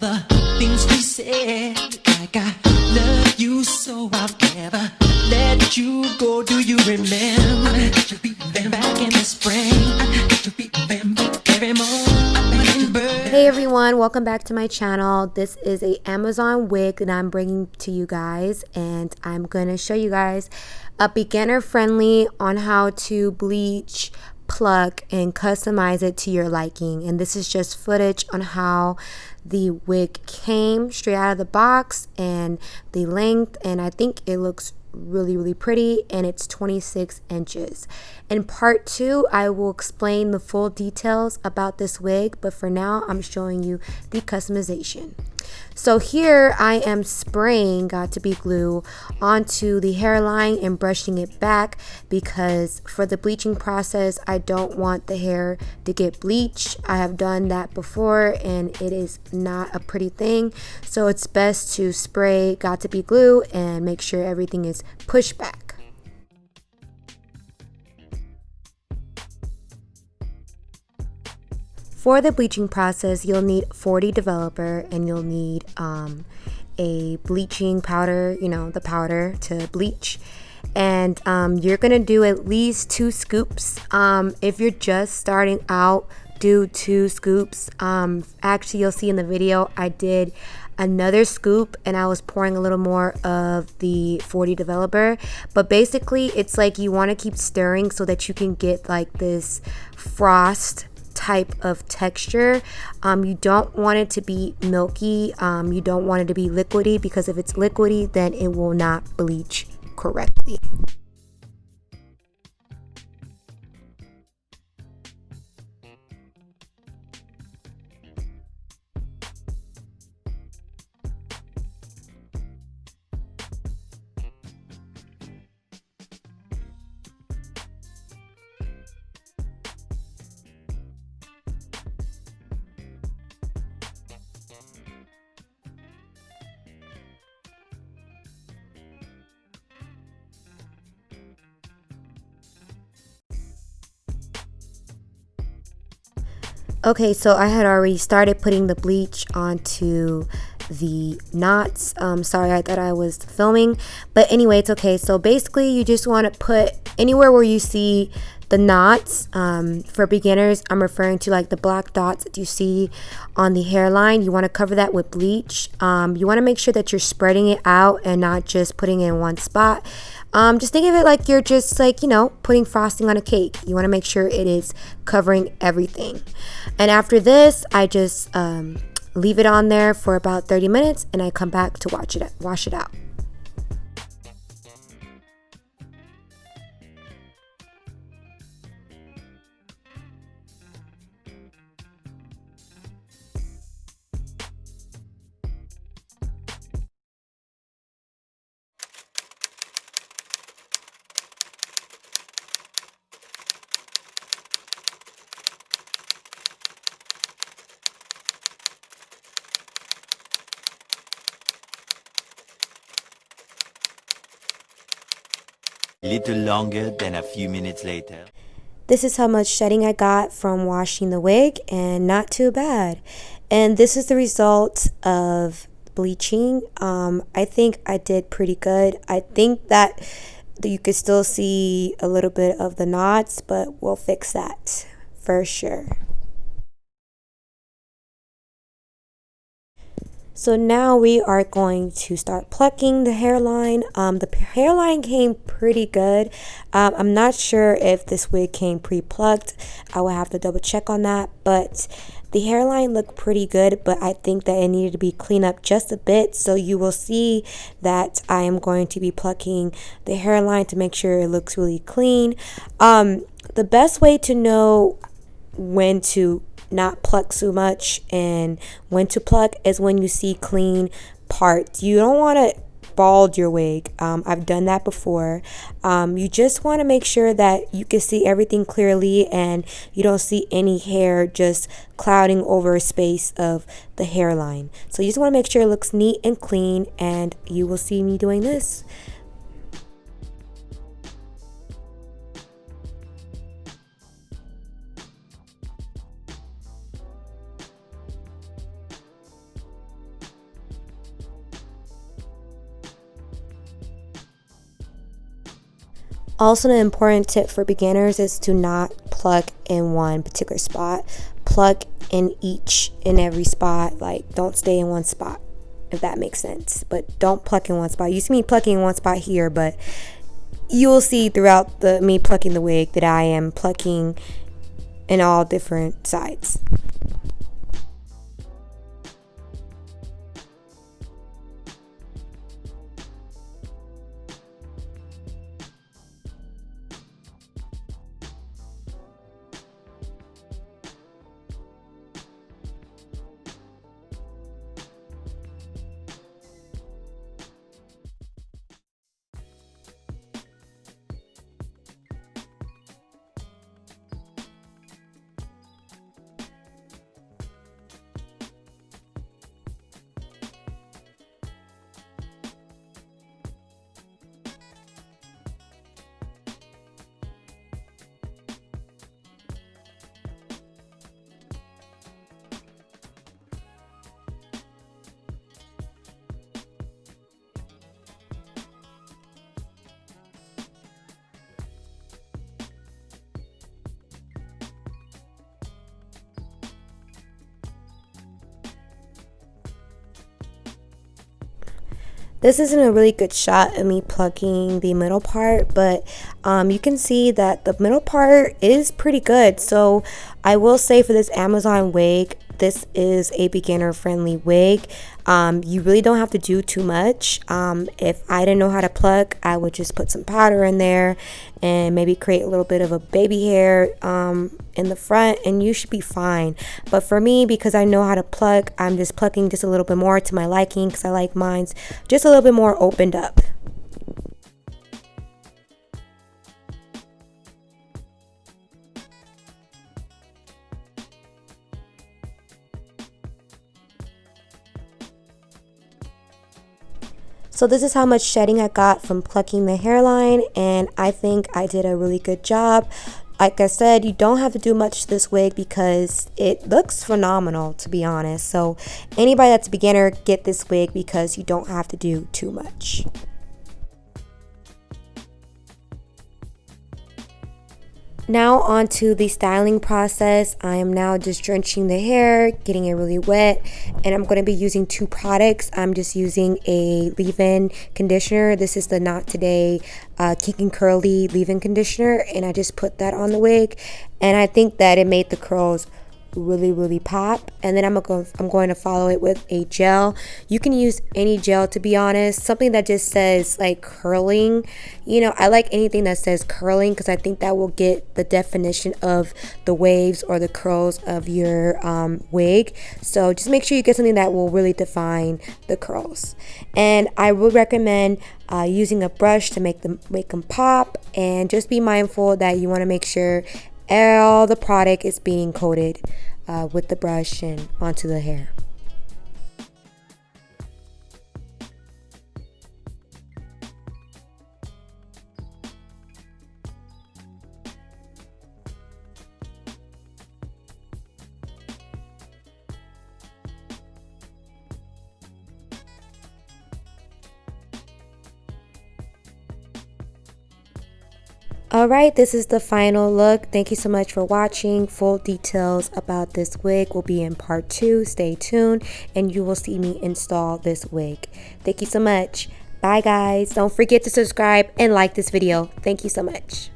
The things we said, like I love you so I'll never let you go. Do you remember? Back in the spring, every morning. Hey everyone, welcome back to my channel. This is a Amazon wig that I'm bringing to you guys, and I'm going to show you guys a beginner friendly on how to bleach, pluck, and customize it to your liking. And this is just footage on how the wig came straight out of the box and the length, and I think it looks really pretty, and it's 26 inches. In part 2 I will explain the full details about this wig, but for now I'm showing you the customization. So here I am spraying Got2b glue onto the hairline and brushing it back, because for the bleaching process I don't want the hair to get bleached. I have done that before and it is not a pretty thing, so it's best to spray Got2b glue and make sure everything is pushed back. For the bleaching process, you'll need 40 developer, and you'll need a bleaching powder, the powder to bleach. And you're going to do at least 2 scoops. If you're just starting out, do 2 scoops. Actually, you'll see in the video, I did another scoop and I was pouring a little more of the 40 developer. But basically, it's like you want to keep stirring so that you can get like this frost type of texture. You don't want it to be milky. You don't want it to be liquidy, because if it's liquidy, then it will not bleach correctly. Okay, so I had already started putting the bleach onto the knots. Sorry, I thought I was filming, but anyway, it's okay. So basically, you just want to put anywhere where you see the knots. For beginners, I'm referring to like the black dots that you see on the hairline. You want to cover that with bleach. You want to make sure that you're spreading it out and not just putting it in one spot. Just think of it like you're just putting frosting on a cake. You want to make sure it is covering everything. And after this, I just leave it on there for about 30 minutes and I come back to wash it out. Little longer than a few minutes later. This is how much shedding I got from washing the wig, and not too bad. And this is the result of bleaching. I think I did pretty good. I think that you could still see a little bit of the knots, but we'll fix that for sure. So now we are going to start plucking the hairline. The hairline came pretty good. I'm not sure if this wig came pre-plucked. I will have to double check on that, but the hairline looked pretty good, but I think that it needed to be cleaned up just a bit. So you will see that I am going to be plucking the hairline to make sure it looks really clean. The best way to know when to not pluck so much and when to pluck is when you see clean parts. You don't want to bald your wig. I've done that before. You just want to make sure that you can see everything clearly and you don't see any hair just clouding over a space of the hairline. So you just want to make sure it looks neat and clean, and you will see me doing this. Also, an important tip for beginners is to not pluck in one particular spot. Pluck in each and every spot. Like, don't stay in one spot, if that makes sense. But don't pluck in one spot. You see me plucking in one spot here, but you will see throughout me plucking the wig that I am plucking in all different sides. This isn't a really good shot of me plucking the middle part, but you can see that the middle part is pretty good. So I will say for this Amazon wig, this is a beginner friendly wig. You really don't have to do too much. If I didn't know how to pluck, I would just put some powder in there and maybe create a little bit of a baby hair in the front, and you should be fine. But for me, because I know how to pluck, I'm just plucking just a little bit more to my liking, because I like mine's just a little bit more opened up. So this is how much shedding I got from plucking the hairline, and I think I did a really good job. Like I said, you don't have to do much to this wig because it looks phenomenal, to be honest. So anybody that's a beginner, get this wig because you don't have to do too much. Now on to the styling process. I am now just drenching the hair, getting it really wet, and I'm going to be using two products. I'm just using a leave-in conditioner. This is the Not Today Kink and Curly leave-in conditioner, and I just put that on the wig, and I think that it made the curls really pop. And then I'm going to follow it with a gel. You can use any gel, to be honest, something that just says like curling. You know, I like anything that says curling because I think that will get the definition of the waves or the curls of your wig. So just make sure you get something that will really define the curls. And I would recommend using a brush to make them pop, and just be mindful that you want to make sure all the product is being coated with the brush and onto the hair. Alright, this is the final look. Thank you so much for watching. Full details about this wig will be in part 2. Stay tuned and you will see me install this wig. Thank you so much. Bye guys. Don't forget to subscribe and like this video. Thank you so much.